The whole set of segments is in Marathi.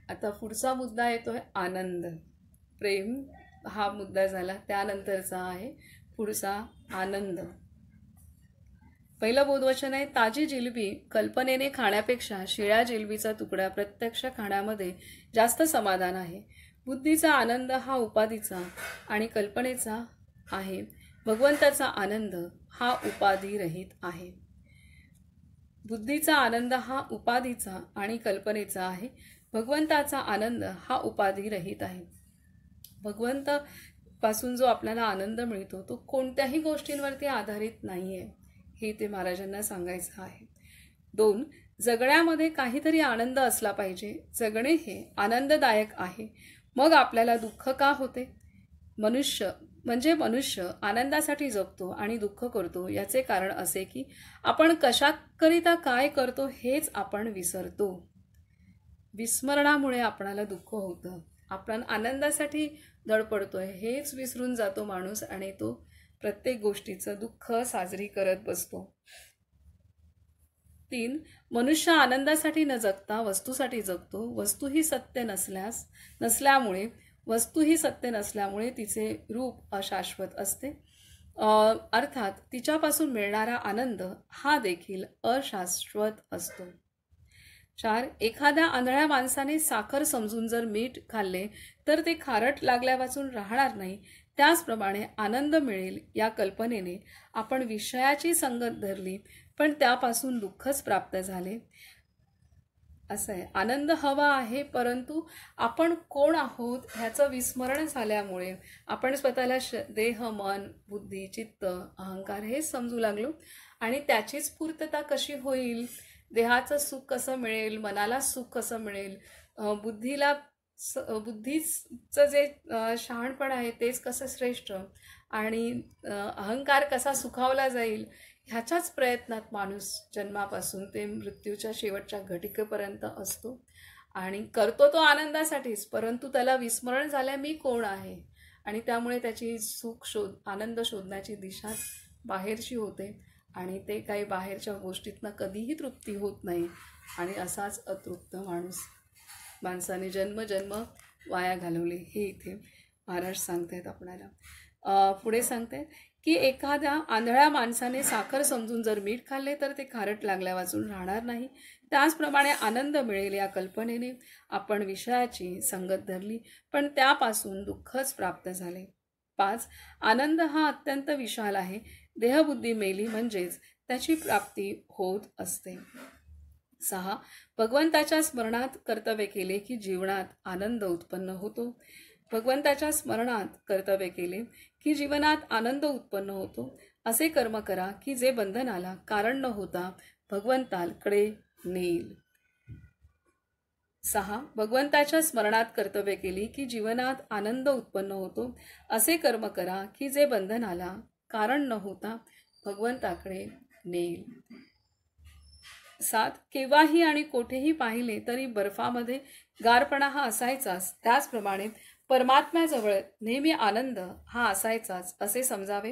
आता पुढचा मुद्दा येतोय आनंद. प्रेम हा मुद्दा झाला, त्यानंतरचा आहे पुढचा आनंद. पहिलं बोधवचन आहे, ताजी जिलबी कल्पनेने खाण्यापेक्षा शिळ्या जिलबीचा तुकडा प्रत्यक्ष खाण्यामध्ये जास्त समाधान आहे. बुद्धीचा आनंद हा उपाधीचा आणि कल्पनेचा आहे. भगवंताचा आनंद हा उपाधिरहित आहे. बुद्धीचा आनंद हा उपाधीचा आणि कल्पनेचा आहे. भगवंताचा आनंद हा उपाधिरहित आहे. भगवंत पासून जो आपल्याला आनंद मिळतो तो कोणत्याही गोष्टींवरती आधारित नाहीये, हे ते महाराजांना सांगायचं आहे. 2. जगण्यामध्ये काहीतरी आनंद असला पाहिजे. जगणे हे आनंददायक आहे, मग आपल्याला दुःख का होते? मनुष्य आनंदासाठी जगतो आणि दुःख करतो. याचे कारण असे की आपण कशाकरिता काय करतो हेच आपण विसरतो. विस्मरणामुळे आपणाला दुःख होतं. आपण आनंदासाठी धडपडतोय हेच विसरून जातो माणूस आणि तो प्रत्येक गोष्टीचं दुःख साजरी करत बसतो. 3. मनुष्य आनंदासाठी न जगता वस्तूसाठी जगतो. वस्तू ही सत्य नसल्यामुळे तिचे रूप अशाश्वत असते. अर्थात तिच्यापासून मिळणारा आनंद हा देखील अशाश्वत असतो. 4. एखाद्या आंधळ्या माणसाने साखर समजून जर मीठ खाल्ले तर ते खारट लागल्यापासून राहणार नाही. त्याचप्रमाणे आनंद मिळेल या कल्पनेने आपण विषयाची संगत धरली पण त्यापासून दुःखच प्राप्त झाले. असं आहे. आनंद हवा आहे, परंतु आपण कोण आहोत ह्याचं विस्मरण झाल्यामुळे आपण स्वतःला देह, मन, बुद्धी, चित्त, अहंकार हे समजू लागलो आणि त्याचीच पूर्तता कशी होईल, देहाचं सुख कसं मिळेल, मनाला सुख कसं मिळेल, बुद्धीचं जे शहाणपण आहे तेच कसं श्रेष्ठ आणि अहंकार कसा सुखावला जाईल ह्याच्याच प्रयत्नात माणूस जन्मापासून ते मृत्यूच्या शेवटच्या घटिकेपर्यंत असतो आणि करतो तो आनंदासाठीच, परंतु त्याला विस्मरण झाल्या मी कोण आहे आणि त्यामुळे त्याची आनंद शोधण्याची दिशा बाहेरची होते आणि ते काही बाहेरच्या गोष्टीतनं कधीही तृप्ती होत नाही आणि असाच अतृप्त माणसाने जन्म वाया घालवले, हे इथे महाराज सांगतायत आपल्याला. पुढे सांगतायत की एखाद्या आंधळ्या माणसाने साखर समजून जर मीठ खाल्ले तर ते खारट लागल्या वाचून राहणार नाही. त्याचप्रमाणे आनंद मिळेल या कल्पनेने आपण विषयाची संगत धरली पण त्यापासून दुःखच प्राप्त झाले. 5. आनंद हा अत्यंत विशाल आहे. देहबुद्धी मेली म्हणजेच त्याची प्राप्ती होत असते. 6. भगवंताच्या स्मरणात कर्तव्य केले की जीवनात आनंद उत्पन्न होतो. भगवंताच्या स्मरणात कर्तव्य केले की जीवनात आनंद उत्पन्न होतो. असे कर्म करा की जे बंधनाला कारण न होता भगवंताकडे नेईल. 6. भगवंताच्या स्मरणात कर्तव्य केली की जीवनात आनंद उत्पन्न होतो. असे कर्म करा की जे बंधनाला कारण न होता भगवंताकडे नेईल. 7. केव्हाही आणि कोठेही पाहिले तरी बर्फामध्ये गारपणा हा असायचाच, त्याचप्रमाणे परमात्म्याजवळ नेहमी आनंद हा असायचाच असे समजावे.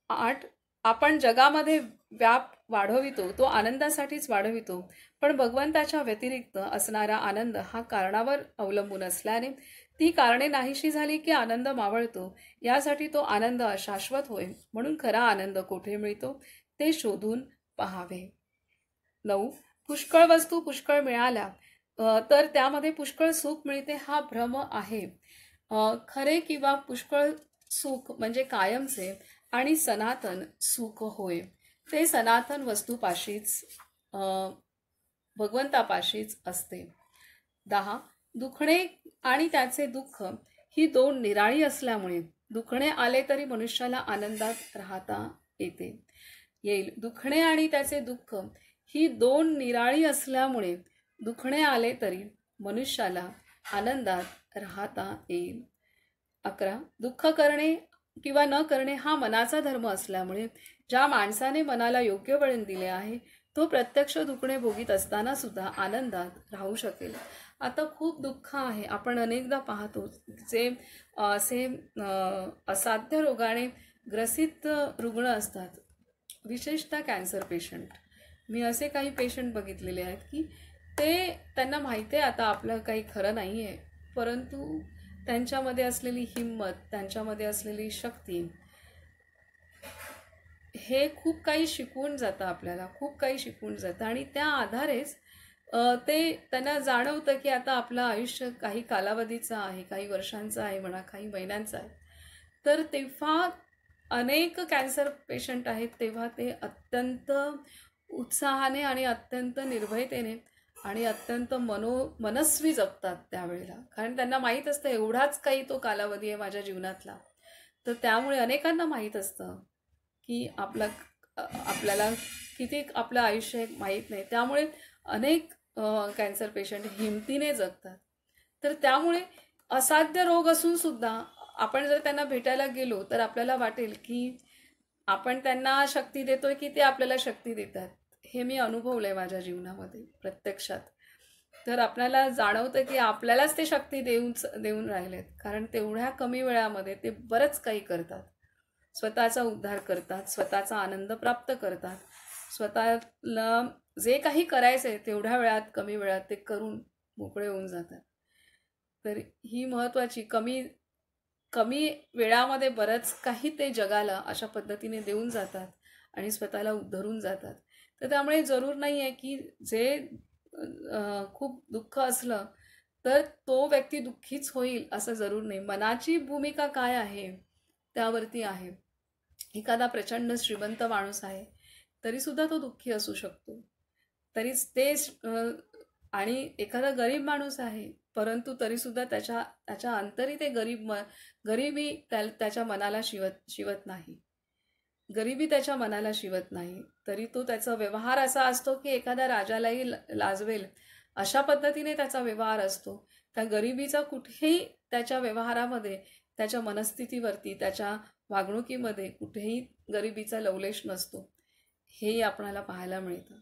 8. आपण जगामध्ये व्याप वाढवितो तो आनंदासाठीच वाढवितो, पण भगवंताच्या व्यतिरिक्त असणारा आनंद हा कारणावर अवलंबून असल्याने ती कारणे नाहीशी झाली की आनंद मावळतो. यासाठी तो आनंद अशाश्वत होय, म्हणून खरा आनंद कोठे मिळतो ते शोधून पहावे. 9. पुष्कळ वस्तू पुष्कळ मिळाल्या तर त्यामध्ये पुष्कळ सुख मिळते हा भ्रम आहे. खरे किंवा पुष्कळ सुख म्हणजे कायमचे आणि सनातन सुख होय. ते सनातन वस्तूपाशीच भगवंतापाशीच असते. 10. दुखणे आणि त्याचे दुःख ही दोन निराळी असल्यामुळे दुखणे आले तरी मनुष्याला आनंदात राहता येईल. दुखणे आणि त्याचे दुःख ही दोन निराळी असल्यामुळे दुखणे आले तरी मनुष्याला आनंदात राहता येईल. 11. दुःख करणे किंवा न करणे हा मनाचा धर्म असल्यामुळे ज्या माणसाने मनाला योग्य वळण दिले आहे तो प्रत्यक्ष दुखणे भोगीत असताना सुद्धा आनंदात राहू शकेल. आता खूप दुःख आहे, आपण अनेकदा पाहतो जे असे असाध्य रोगाने ग्रसित रुग्ण असतात, विशेषतः कॅन्सर पेशंट. मी असे काही पेशंट बघितलेले आहेत की त्यांना माहिती आहे आता आपलं काही खरं नाही आहे, परंतु त्यांच्यामध्ये असलेली हिंमत, त्यांच्यामध्ये असलेली शक्ती, हे खूप काही शिकवून जातं आपल्याला, खूप काही शिकवून जातं. आणि त्या आधारेच ते त्यांना जाणवतं की आता आपलं आयुष्य काही कालावधीचं आहे, काही वर्षांचं आहे म्हणा, काही महिन्यांचं आहे. तर तेव्हा अनेक कॅन्सर पेशंट आहेत, तेव्हा ते अत्यंत उत्साहाने आणि अत्यंत निर्भयतेने आणि अत्यंत मनस्वी जगतात त्यावेळेला. कारण त्यांना माहीत असतं एवढाच काही तो कालावधी आहे माझ्या जीवनातला. तर त्यामुळे अनेकांना माहीत असतं की आपल्याला किती आपलं आयुष्य माहीत नाही. त्यामुळे अनेक कॅन्सर पेशंट हिमतीने जगतात. तर त्यामुळे असाध्य रोग असून सुद्धा आपण जर त्यांना भेटायला गेलो तर आपल्याला वाटेल की आपण त्यांना शक्ती देतोय की ते आपल्याला शक्ती देतात. हे मी अनुभवलंय माझ्या जीवनामध्ये प्रत्यक्षात. तर आपल्याला जाणवतं की आपल्यालाच ते शक्ती देऊन राहिलेत, कारण तेवढ्या कमी वेळामध्ये ते बरंच काही करतात. स्वतःचा उद्धार करतात, स्वतःचा आनंद प्राप्त करतात, स्वतःला जे काही करायचं आहे तेवढ्या वेळात, कमी वेळात ते करून मोकळे होऊन जातात. तर ही महत्त्वाची, कमी कमी वेळामध्ये बरंच काही ते जगाला अशा पद्धतीने देऊन जातात आणि स्वतःला उद्धरून जातात. तर त्यामुळे जरूर नाही आहे की जे खूप दुःख असलं तर तो व्यक्ती दुःखीच होईल असं जरूर नाही. मनाची भूमिका काय आहे त्यावरती आहे. एखादा प्रचंड श्रीमंत माणूस आहे तरीसुद्धा तो दुःखी असू शकतो. तरीच ते आणि एखादा गरीब माणूस आहे परंतु तरीसुद्धा त्याच्या अंतरी ते गरिबी त्याच्या मनाला शिवत नाही. गरिबी त्याच्या मनाला शिवत नाही. तरी तो त्याचा व्यवहार असा असतो की एखाद्या राजालाही लाजवेल अशा पद्धतीने त्याचा व्यवहार असतो. त्या गरिबीचा कुठेही त्याच्या व्यवहारामध्ये, त्याच्या मनस्थितीवरती, त्याच्या वागणुकीमध्ये कुठेही गरिबीचा लवलेश नसतो. हेही आपल्याला पाहायला मिळतं.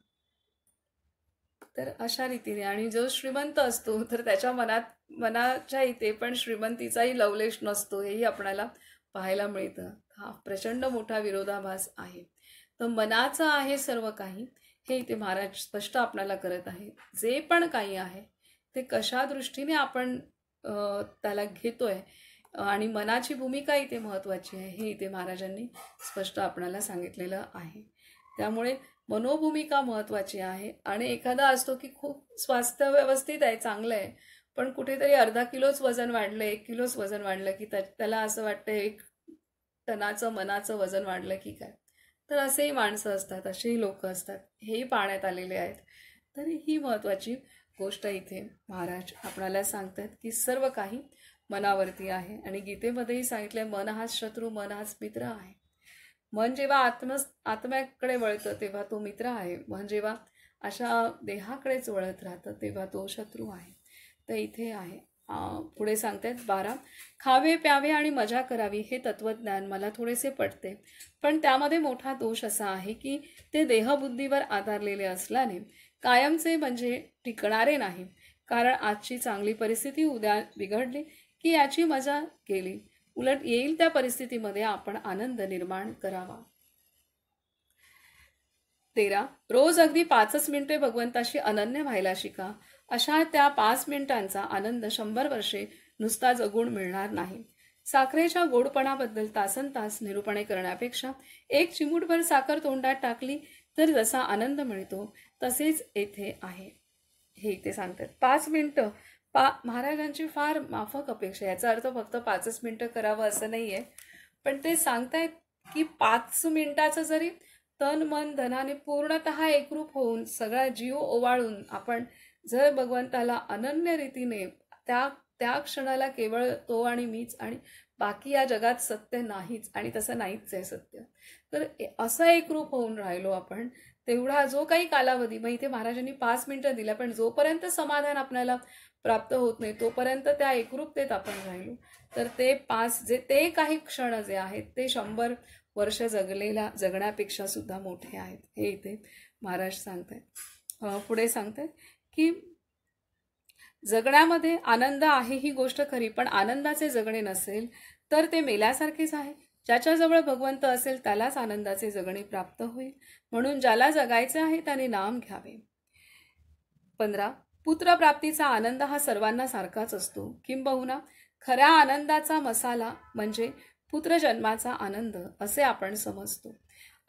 तर अशा रीतीने, आणि जो श्रीमंत असतो तर त्याच्या मनाच्या इथे पण श्रीमंतीचाही लवलेश नसतो, हेही आपल्याला पाहायला मिळतं. हा प्रचंड मोठा विरोधाभास आहे. तर मनाचं आहे सर्व काही, हे इथे महाराज स्पष्ट आपल्याला करत आहे. जे पण काही आहे ते कशा दृष्टीने आपण त्याला घेतोय आणि मनाची भूमिका इथे महत्त्वाची आहे, हे इथे महाराजांनी स्पष्ट आपल्याला सांगितलेलं आहे. त्यामुळे मनोभूमिका महत्त्वाची आहे. आणि एखादा असतो की खूप स्वास्थ्य व्यवस्थित आहे, चांगलं आहे, पण कुठेतरी अर्धा किलोच वजन वाढलं, 1 किलोच वजन वाढलं की त्याला असं वाटतं 1 टनाचं मनाचं वजन वाढलं की काय. तर असेही माणसं असतात, असेही लोक असतात, हेही पाहण्यात आलेले आहेत. तर ही महत्त्वाची गोष्ट इथे महाराज आपल्याला सांगतात की सर्व काही मनावरती आहे. आणि गीतेमध्येही सांगितलंय, मन हाच शत्रू, मन हाच मित्र आहे. मन जेव्हा आत्म्याकडे वळतं तेव्हा तो मित्र आहे. मन जेव्हा अशा देहाकडेच वळत राहतं तेव्हा तो शत्रू आहे. तर इथे आहे. पुढे सांगतात 12, खावे प्यावे आणि मजा करावी हे तत्वज्ञान मला थोडेसे पटते, पण त्यामध्ये मोठा दोष असा आहे की ते देहबुद्धीवर आधारलेले असल्याने कायमचे म्हणजे टिकणारे नाही. कारण आजची चांगली परिस्थिती उद्या बिघडली की याची मजा गेली. उलट येईल त्या परिस्थितीमध्ये आपण आनंद निर्माण करावा. 13, रोज अगदी 5 मिनिटे भगवंताशी अनन्य व्हायला शिका. अशा त्या 5 मिनिटांचा आनंद 100 वर्षे नुसता जगून मिळणार नाही. साखरेच्या गोडपणाबद्दल तासनतास निरूपणे करण्यापेक्षा 1 चिमूटभर साखर तोंडात टाकली तर जसा आनंद मिळतो तसेच येथे आहे, हे इथे सांगतात. 5 मिनिटं महाराजांची फार माफक अपेक्षा. याचा अर्थ फक्त 5 मिनिटं करावं असं नाहीये, पण ते सांगतायत की 5 मिनिटाचं जरी तन मन धनाने पूर्णतः एकरूप होऊन सगळा जीव ओवाळून आपण जर भगवंताला अनन्य रीतीने त्या त्या क्षणाला केवळ तो आणि मीच आणि बाकी या जगात सत्य नाहीच, आणि तसं नाहीच आहे सत्य, तर असं एकरूप होऊन राहिलो आपण तेवढा जो काही कालावधी, मग इथे महाराजांनी 5 मिनिटं दिल्या, पण जोपर्यंत समाधान आपल्याला प्राप्त होत नाही तोपर्यंत त्या एकरूपतेत आपण राहिलो तर ते काही क्षण जे आहेत ते 100 वर्ष जगण्यापेक्षा सुद्धा मोठे आहेत, हे इथे महाराज सांगतायत. पुढे सांगतायत की जगण्यामध्ये आनंद आहे ही गोष्ट खरी, पण आनंदाचे जगणे नसेल तर ते मेल्यासारखेच आहे. ज्याच्याजवळ भगवंत असेल त्यालाच आनंदाचे जगणे प्राप्त होईल. म्हणून ज्याला जगायचे आहे त्याने नाम घ्यावे. 15. पुत्रप्राप्तीचा आनंद हा सर्वांना सारखाच असतो, किंबहुना खऱ्या आनंदाचा मसाला म्हणजे पुत्रजन्माचा आनंद असे आपण समजतो.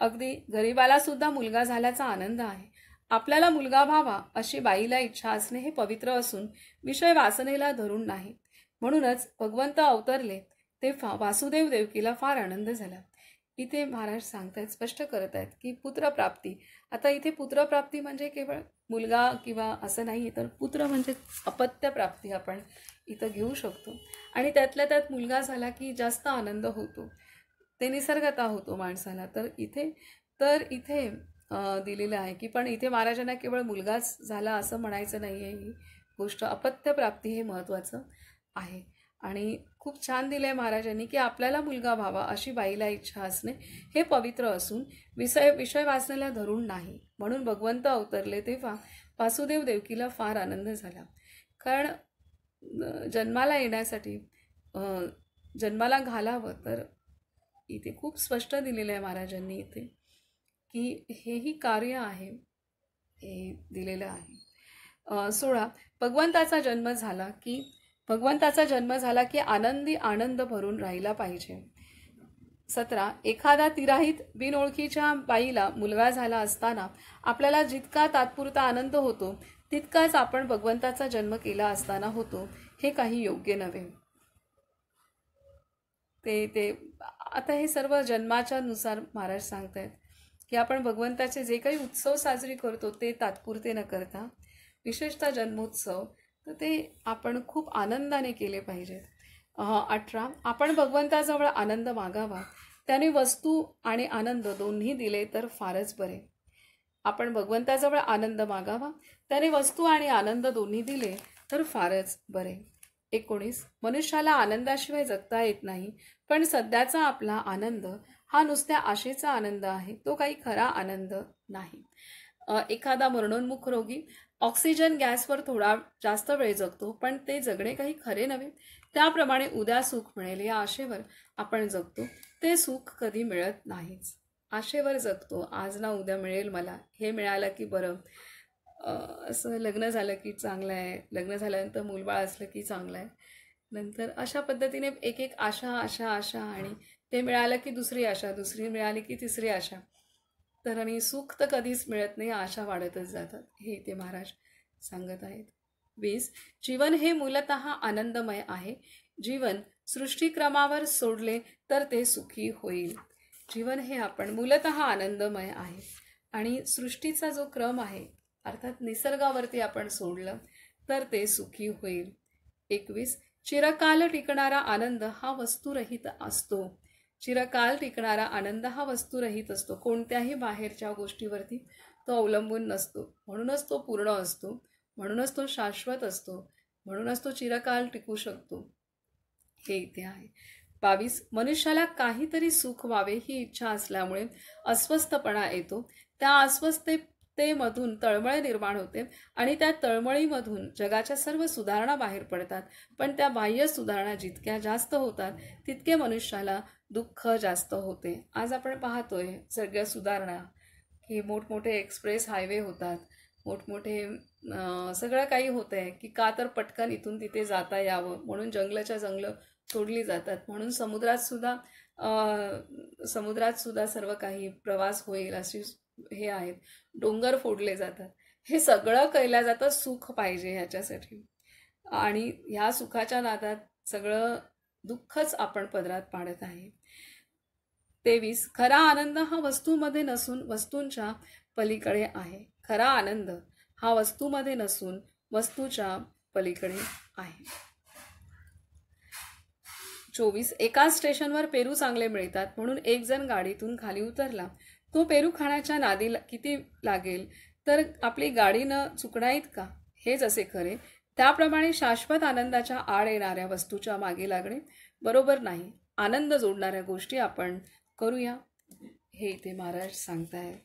अगदी गरिबाला सुद्धा मुलगा झाल्याचा आनंद आहे. आपल्याला मुलगा व्हावा अशी बाईला इच्छा असणे हे पवित्र असून विषय वासनेला धरून नाही. म्हणूनच भगवंत अवतरले तेव्हा वासुदेव देवकीला फार आनंद झाला. इथे महाराज सांगतायत, स्पष्ट करत आहेत की पुत्रप्राप्ती. आता इथे पुत्रप्राप्ती म्हणजे केवळ मुलगा किंवा असं नाही, तर पुत्र म्हणजे अपत्य प्राप्ती आपण इथं घेऊ शकतो. आणि त्यातल्या त्यात मुलगा झाला की जास्त आनंद होतो, ते निसर्गता होतो माणसाला. तर इथे दिलेलं आहे की पण इथे महाराजांना केवळ मुलगाच झाला असं म्हणायचं नाही आहे. ही गोष्ट अपत्य प्राप्ती हे महत्त्वाचं आहे. आणि खूप छान दिलं आहे महाराजांनी की आपल्याला मुलगा व्हावा अशी बाईला इच्छा असणे हे पवित्र असून विषय वासनेला धरून नाही. म्हणून भगवंत अवतरले तेव्हा वासुदेव देवकीला फार आनंद झाला. कारण जन्माला येण्यासाठी जन्माला घालावं, तर इथे खूप स्पष्ट दिलेलं आहे महाराजांनी इथे की हेही कार्य आहे, हे दिलेलं आहे. 16. भगवंताचा जन्म झाला की आनंदी आनंद भरून राहिला पाहिजे. 17. एखादा तिराहित बिनओळखीच्या बाईला मुलगा झाला असताना आपल्याला जितका तात्पुरता आनंद होतो तितकाच आपण भगवंताचा जन्म केला असताना होतो, हे काही योग्य नव्हे. ते आता हे सर्व जन्माच्या नुसार महाराज सांगतायत की आपण भगवंताचे जे काही उत्सव साजरी करतो ते तात्पुरते न करता, विशेषतः जन्मोत्सव, तर ते आपण खूप आनंदाने केले पाहिजेत. 18. आपण भगवंताजवळ आनंद मागावा, त्याने वस्तू आणि आनंद दोन्ही दिले तर फारच बरे. आपण भगवंताजवळ आनंद मागावा, त्याने वस्तू आणि आनंद दोन्ही दिले तर फारच बरे. 19. मनुष्याला आनंदाशिवाय जगता येत नाही, पण सध्याचा आपला आनंद हा नुसत्या आशेचा आनंद आहे, तो काही खरा आनंद नाही. एखादा मरणोन्मुख रोगी ऑक्सिजन गॅसवर थोडा जास्त वेळ जगतो, पण ते जगणे काही खरे नव्हे. त्याप्रमाणे उद्या सुख मिळेल या आशेवर आपण जगतो, ते सुख कधी मिळत नाहीच. आशेवर जगतो, आज ना उद्या मिळेल मला, हे मिळालं की बरं, असं लग्न झालं की चांगलं आहे, लग्न झाल्यानंतर मूलबाळ असलं की चांगलं आहे, नंतर अशा पद्धतीने एक एक आशा आशा आशा, आणि ते मिळालं की दुसरी आशा, दुसरी मिळाली की तिसरी आशा, तर आणि सुख तर कधीच मिळत नाही, आशा वाढतच जातात, हे ते महाराज सांगत आहेत. 20. जीवन हे मूलतः आनंदमय आहे. जीवन सृष्टीक्रमावर सोडले तर ते सुखी होईल. जीवन हे आपण मूलतः आनंदमय आहे आणि सृष्टीचा जो क्रम आहे अर्थात निसर्गावरती आपण सोडलं तर ते सुखी होईल. 21. चिरकाल टिकणारा आनंद हा वस्तुरहित असतो. चिरकाल टिकणारा आनंद हा वस्तुरहित असतो, कोणत्याही बाहेरच्या गोष्टीवरती तो अवलंबून नसतो, म्हणूनच तो पूर्ण असतो, म्हणूनच तो शाश्वत असतो, म्हणूनच तो चिरकाल टिकू शकतो, हे इथे आहे. 22. मनुष्याला काहीतरी सुख व्हावे ही इच्छा असल्यामुळे अस्वस्थपणा येतो. त्या अस्वस्थतेमधून तळमळ निर्माण होते आणि त्या तळमळीमधून जगाच्या सर्व सुधारणा बाहेर पडतात. पण त्या बाह्य सुधारणा जितक्या जास्त होतात तितके मनुष्याला दुःख जास्त होते. आज आपण पाहतोय सगळ्या सुधारणा की मोठमोठे एक्सप्रेस हायवे होतात, मोठमोठे सगळं काही होतं आहे की का, तर पटकन इथून तिथे जाता यावं म्हणून जंगलाच्या जंगलं तोडली जातात, म्हणून समुद्रात सुद्धा सर्व काही प्रवास होईल अशी हे आहेत, डोंगर फोडले जातात, हे सगळं केलं जातं सुख पाहिजे ह्याच्यासाठी, आणि ह्या सुखाच्या नादात सगळं दुःखच आपण पदरात पाडत आहे. 23. खरा आनंद हा वस्तूमध्ये नसून वस्तूंच्या पलीकडे आहे. खरा आनंद हा वस्तूमध्ये नसून वस्तूच्या पलीकडे आहे. 24. एकाच स्टेशनवर पेरू चांगले मिळतात म्हणून एक जण गाडीतून खाली उतरला, तो पेरू खाण्याच्या नादी किती लागेल, तर आपली गाडी न चुकणाईत का, हे जसे खरे त्याप्रमाणे शाश्वत आनंदाच्या आड येणाऱ्या वस्तूच्या मागे लागणे बरोबर नाही. आनंद जोडणाऱ्या गोष्टी आपण करूया, हे इथे महाराज सांगतायत.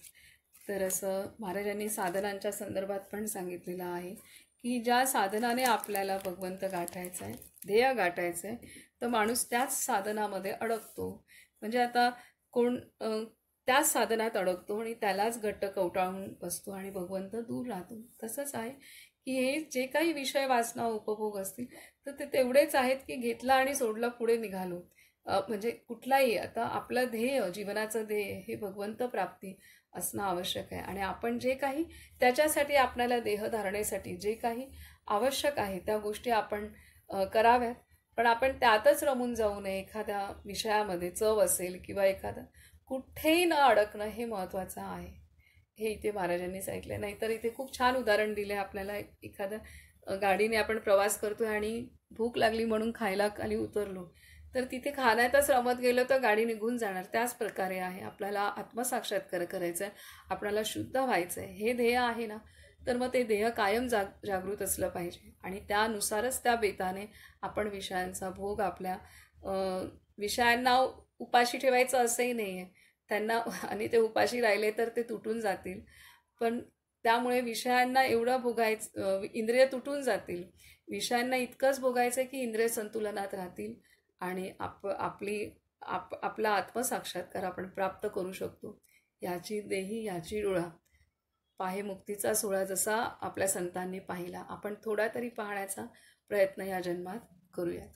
तर असं महाराजांनी साधनांच्या संदर्भात पण सांगितलेलं आहे की ज्या साधनाने आपल्याला भगवंत गाठायचं आहे, ध्येय गाठायचं आहे, तर माणूस त्याच साधनामध्ये अडकतो. म्हणजे आता कोण त्याच साधनात अडकतो आणि त्यालाच घट्ट कवटाळून बसतो आणि भगवंत दूर राहतो. तसंच आहे की हे जे काही विषय वासना उपभोग असतील तर ते तेवढेच आहेत की घेतला आणि सोडला पुढे निघालो. म्हणजे कुठलाही आता आपलं ध्येय, जीवनाचं ध्येय हे भगवंत प्राप्ती असणं आवश्यक आहे. आणि आपण जे काही त्याच्यासाठी आपल्याला देहधारणेसाठी जे काही आवश्यक आहे त्या गोष्टी आपण कराव्यात. पण आपण त्यातच रमून जाऊ नये. एखाद्या विषयामध्ये चव असेल किंवा एखादा कुठेही न अडकणं हे महत्त्वाचं आहे. हे इथे महाराजांनी सांगितलं. नाहीतर इथे खूप छान उदाहरण दिले आपल्याला. एखाद्या गाडीने आपण प्रवास करतोय आणि भूक लागली म्हणून खायला खाली उतरलो, तर तिथे खाण्यातच रमत गेलो तर गाडी निघून जाणार. त्याच प्रकारे आहे, आपल्याला आत्मसाक्षात्कार करायचा आहे, आपल्याला शुद्ध व्हायचं आहे, हे ध्येय आहे ना, तर मग ते ध्येय कायम जागृत असलं पाहिजे. आणि त्यानुसारच त्या बेताने आपण विषयांचा भोग आपल्या विषयांना उपाशी ठेवायचं असंही नाही आहे. त्यांना आणि ते उपाशी राहिले तर ते तुटून जातील. पण त्यामुळे विषयांना एवढं भोगायचं, इंद्रिय तुटून जातील. विषयांना इतकंच भोगायचं आहे की इंद्रिय संतुलनात राहतील आणि आपला आत्मसाक्षात्कार आपण प्राप्त करू शकतो. याची देही याची डोळा, पाहे मुक्तीचा सोहळा जसा आपल्या संतांनी पाहिला, आपण थोडा तरी पाहण्याचा प्रयत्न या जन्मात करूयात.